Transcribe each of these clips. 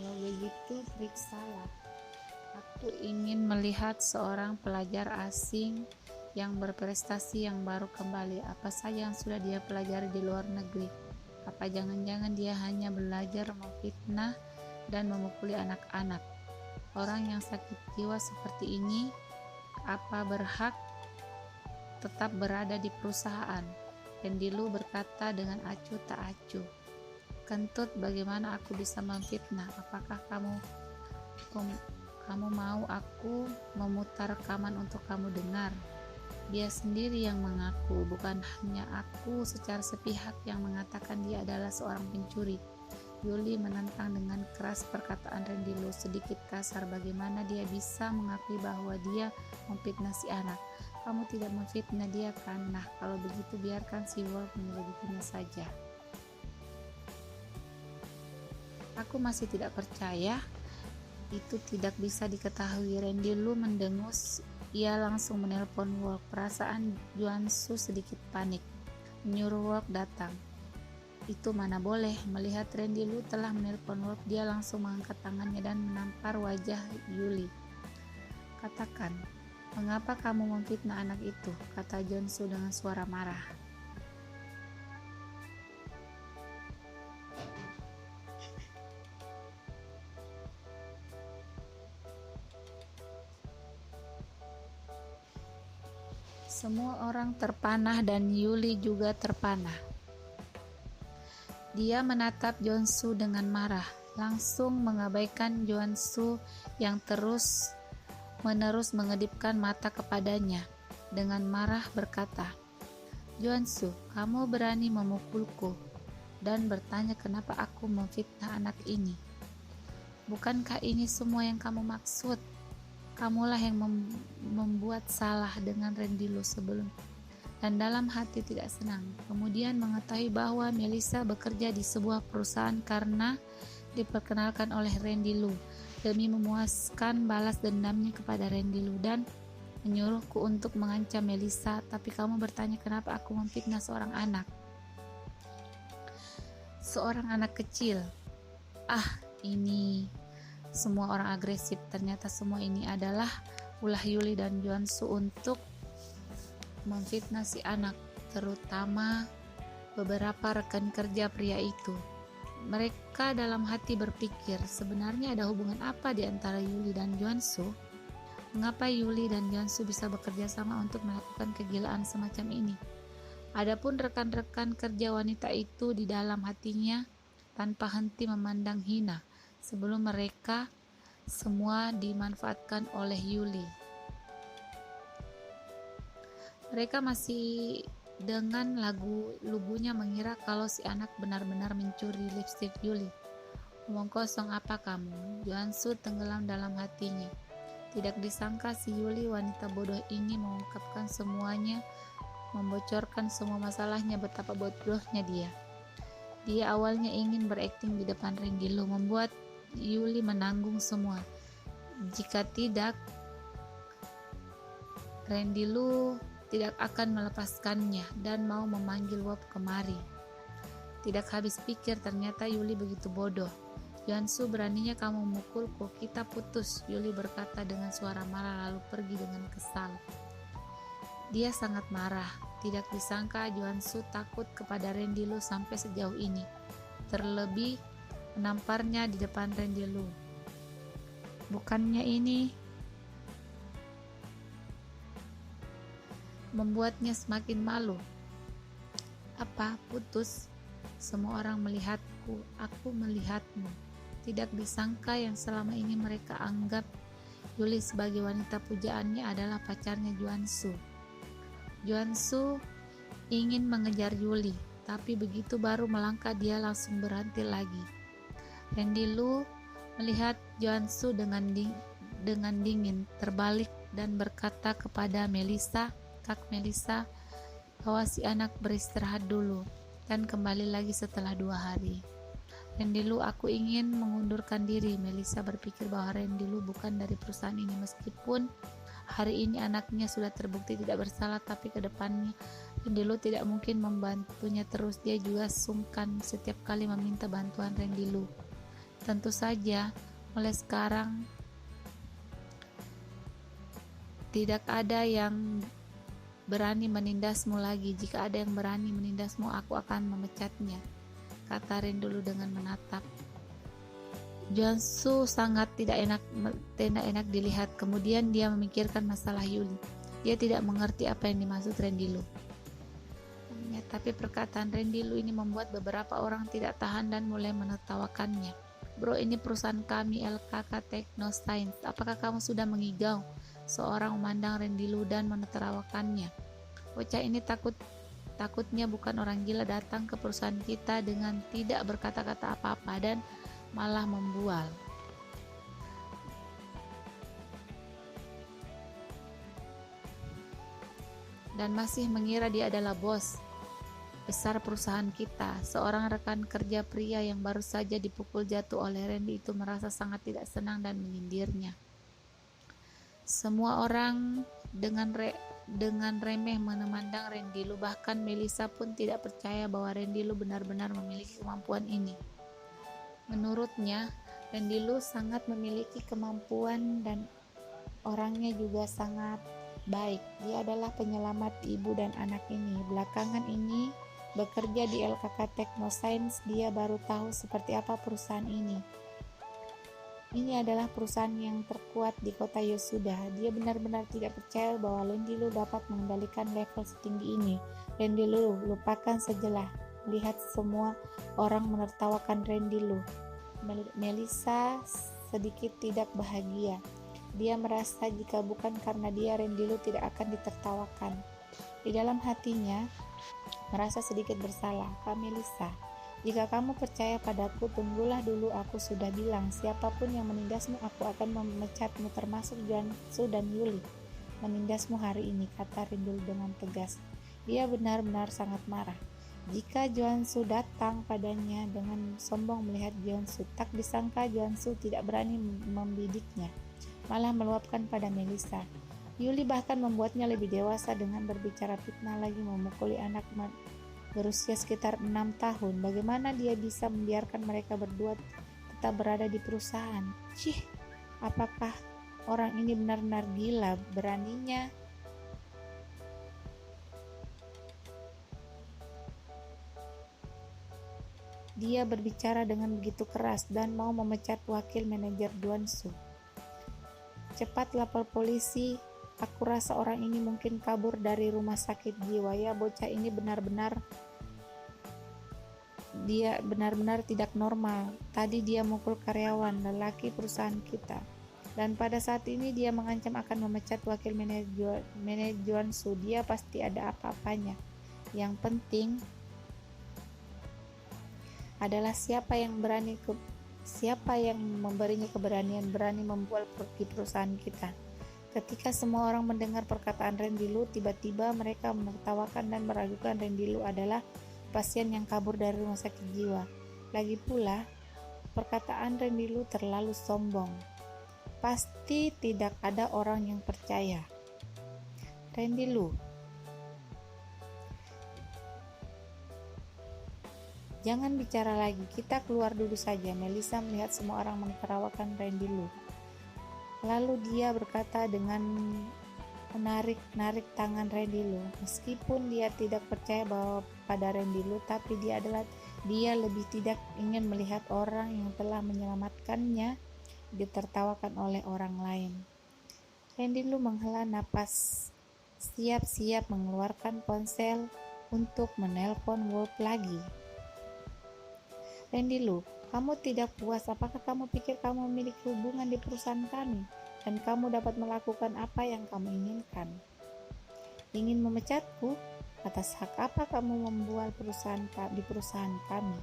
Kalau begitu, periksalah. Aku ingin melihat seorang pelajar asing yang berprestasi yang baru kembali. Apa saja yang sudah dia pelajari di luar negeri? Apa jangan-jangan dia hanya belajar memfitnah dan memukuli anak-anak? Orang yang sakit jiwa seperti ini, apa berhak tetap berada di perusahaan? Rendilu berkata dengan acuh tak acuh. Kentut, bagaimana aku bisa memfitnah? Apakah kamu mau aku memutar rekaman untuk kamu dengar? Dia sendiri yang mengaku, bukan hanya aku secara sepihak yang mengatakan dia adalah seorang pencuri. Yuli menentang dengan keras perkataan Rendilu sedikit kasar. Bagaimana dia bisa mengakui bahwa dia memfitnah si anak? Kamu tidak memfitnah dia kan? Nah, kalau begitu biarkan si Wolf menyelidikinya saja. Aku masih tidak percaya. Itu tidak bisa diketahui. Rendilu mendengus. Ia langsung menelpon Wolf. Perasaan Yuansu sedikit panik. Menyuruh Wolf datang. Itu mana boleh. Melihat Rendilu telah menelpon Wolf, dia langsung mengangkat tangannya dan menampar wajah Yuli. Katakan, mengapa kamu memfitnah anak itu? Kata Jonsu dengan suara marah. Semua orang terpanah dan Yuli juga terpanah. Dia menatap Jonsu dengan marah, langsung mengabaikan Jonsu yang terus-menerus mengedipkan mata kepadanya. Dengan marah berkata, Jonsu, kamu berani memukulku dan bertanya kenapa aku memfitnah anak ini. Bukankah ini semua yang kamu maksud? Kamulah yang membuat salah dengan Rendilu sebelum, dan dalam hati tidak senang. Kemudian mengetahui bahwa Melissa bekerja di sebuah perusahaan karena diperkenalkan oleh Rendilu demi memuaskan balas dendamnya kepada Rendilu dan menyuruhku untuk mengancam Melissa. Tapi kamu bertanya kenapa aku memfitnah seorang anak kecil. Ini semua orang agresif. Ternyata semua ini adalah ulah Yuli dan Jonsu untuk memfitnah si anak, terutama beberapa rekan kerja pria itu. Mereka dalam hati berpikir, sebenarnya ada hubungan apa di antara Yuli dan Jonsu? Mengapa Yuli dan Jonsu bisa bekerja sama untuk melakukan kegilaan semacam ini? Adapun rekan-rekan kerja wanita itu di dalam hatinya tanpa henti memandang hina sebelum mereka semua dimanfaatkan oleh Yuli. Mereka masih dengan lugunya mengira kalau si anak benar-benar mencuri lipstik Yuli. Omong kosong apa kamu? Jonsu tenggelam dalam hatinya. Tidak disangka si Yuli wanita bodoh ini mengungkapkan semuanya, membocorkan semua masalahnya. Betapa bodohnya dia. Dia awalnya ingin berakting di depan Rendilu, membuat Yuli menanggung semua. Jika tidak, Rendilu tidak akan melepaskannya dan mau memanggil Wolf kemari. Tidak habis pikir, ternyata Yuli begitu bodoh. Jonsu, beraninya kamu memukulku, kita putus, Yuli berkata dengan suara marah lalu pergi dengan kesal. Dia sangat marah. Tidak disangka Jonsu takut kepada Rendilu sampai sejauh ini. Terlebih menamparnya di depan Rendilu. Bukannya ini membuatnya semakin malu? Apa, putus? Semua orang melihatku, aku melihatmu. Tidak disangka yang selama ini mereka anggap Yuli sebagai wanita pujaannya adalah pacarnya Jonsu. Jonsu ingin mengejar Yuli, tapi begitu baru melangkah dia langsung berhenti lagi. Rendilu melihat Jonsu dengan dingin terbalik dan berkata kepada Melissa, Kak Melissa, bawa si anak beristirahat dulu dan kembali lagi setelah 2 hari. Rendilu, aku ingin mengundurkan diri. Melissa berpikir bahwa Rendilu bukan dari perusahaan ini meskipun hari ini anaknya sudah terbukti tidak bersalah, tapi ke depannya Rendilu tidak mungkin membantunya terus. Dia juga sungkan setiap kali meminta bantuan Rendilu. Tentu saja, mulai sekarang tidak ada yang berani menindasmu lagi. Jika ada yang berani menindasmu, aku akan memecatnya, kata Rendulu dengan menatap. Juansu sangat tidak enak dilihat. Kemudian dia memikirkan masalah Yuli. Dia tidak mengerti apa yang dimaksud Rendilu. Tapi perkataan Rendilu ini membuat beberapa orang tidak tahan dan mulai menertawakannya. Bro, ini perusahaan kami, LKK Technoscience. Apakah kamu sudah mengigau? Seorang memandang Rendilu dan menertawakannya. Bocah ini takutnya bukan orang gila datang ke perusahaan kita dengan tidak berkata-kata apa-apa dan malah membual. Dan masih mengira dia adalah bos besar perusahaan kita. Seorang rekan kerja pria yang baru saja dipukul jatuh oleh Randy itu merasa sangat tidak senang dan menyindirnya. Semua orang dengan remeh memandang Rendilu, bahkan Melissa pun tidak percaya bahwa Rendilu benar-benar memiliki kemampuan ini. Menurutnya, Rendilu sangat memiliki kemampuan dan orangnya juga sangat baik. Dia adalah penyelamat ibu dan anak ini. Belakangan ini bekerja di LKK Technoscience, dia baru tahu seperti apa perusahaan ini. Ini adalah perusahaan yang terkuat di kota Yosuda. Dia benar-benar tidak percaya bahwa Rendilu dapat mengendalikan level setinggi ini. Rendilu, lupakan sejelah. Lihat semua orang menertawakan Rendilu. Melissa sedikit tidak bahagia. Dia merasa jika bukan karena dia, Rendilu tidak akan ditertawakan. Di dalam hatinya merasa sedikit bersalah. Kak Melissa, jika kamu percaya padaku, tunggulah dulu. Aku sudah bilang, siapapun yang menindasmu, aku akan memecatmu, termasuk Juansu dan Yuli. Menindasmu hari ini, kata Rendilu dengan tegas. Dia benar-benar sangat marah. Jika Juansu datang padanya dengan sombong melihat Juansu, tak disangka Juansu tidak berani membidiknya, malah meluapkan pada Melissa. Yuli bahkan membuatnya lebih dewasa dengan berbicara fitnah lagi, memukuli anak berusia sekitar 6 tahun. Bagaimana dia bisa membiarkan mereka berdua tetap berada di perusahaan? Cih, apakah orang ini benar-benar gila? Beraninya dia berbicara dengan begitu keras dan mau memecat wakil manajer Juansu. Cepat lapor polisi. Aku rasa orang ini mungkin kabur dari rumah sakit jiwa. Ya, bocah ini benar-benar tidak normal. Tadi dia mukul karyawan lelaki perusahaan kita. Dan pada saat ini dia mengancam akan memecat wakil manajer Juansu. Dia pasti ada apa-apanya. Yang penting adalah siapa yang memberinya keberanian berani membual di perusahaan kita. Ketika semua orang mendengar perkataan Rendilu, tiba-tiba mereka menertawakan dan meragukan Rendilu adalah pasien yang kabur dari rumah sakit jiwa. Lagi pula, perkataan Rendilu terlalu sombong. Pasti tidak ada orang yang percaya. Rendilu, jangan bicara lagi, kita keluar dulu saja. Melissa melihat semua orang menertawakan Rendilu. Lalu dia berkata dengan menarik tangan Rendilu. Meskipun dia tidak percaya bahwa pada Rendilu, tapi dia lebih tidak ingin melihat orang yang telah menyelamatkannya ditertawakan oleh orang lain. Rendilu menghela napas, siap-siap mengeluarkan ponsel untuk menelpon Wolf lagi. Rendilu, kamu tidak puas? Apakah kamu pikir kamu memiliki hubungan di perusahaan kami dan kamu dapat melakukan apa yang kamu inginkan? Ingin memecatku? Atas hak apa kamu membual di perusahaan kami?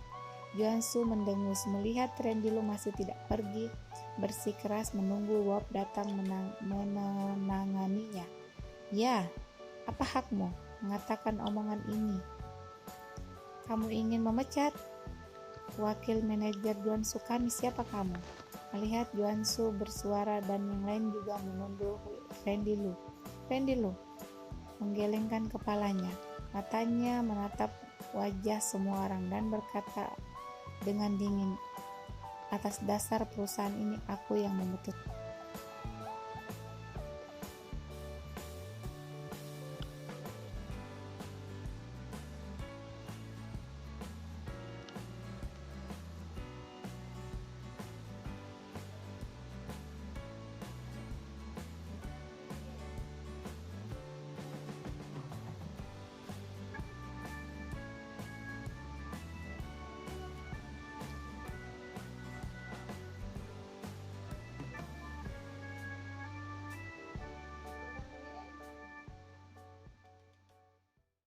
Juansu mendengus melihat Rendilu masih tidak pergi, bersikeras menunggu Wolf datang menanganinya. Ya, apa hakmu mengatakan omongan ini? Kamu ingin memecat wakil manajer Juansu kami? Siapa kamu? Melihat Juansu bersuara dan yang lain juga menunduk Rendilu. Rendilu menggelengkan kepalanya, matanya menatap wajah semua orang dan berkata dengan dingin, Atas dasar perusahaan ini aku yang